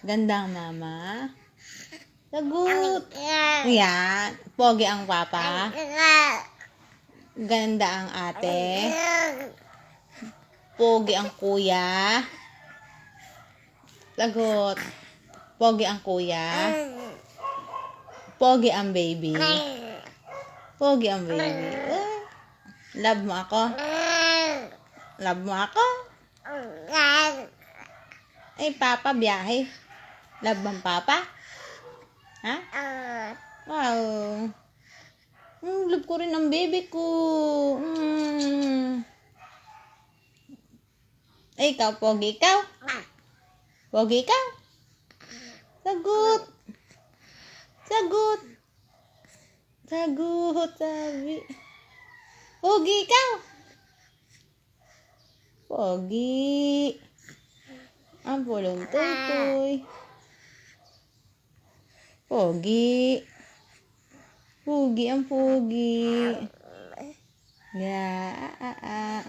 Ganda ang mama. Sagot. Yan. Pogi ang papa. Ganda ang ate. Pogi ang kuya. Sagot. Pogi ang kuya. Pogi ang baby. Pogi ang baby. Love mo ako? Love mo ako? Ay, papa, biyahe. Love mo ang papa? Ha? Wow. Love ko rin ang baby ko. Ay, ikaw, pogi ikaw? Pogi ikaw? Sagot. Sagot. Sagot, sabi. Pogi ikaw? Pogi. Ang pulong tutoy. Pogi. Pogi ang pogi. Yeah.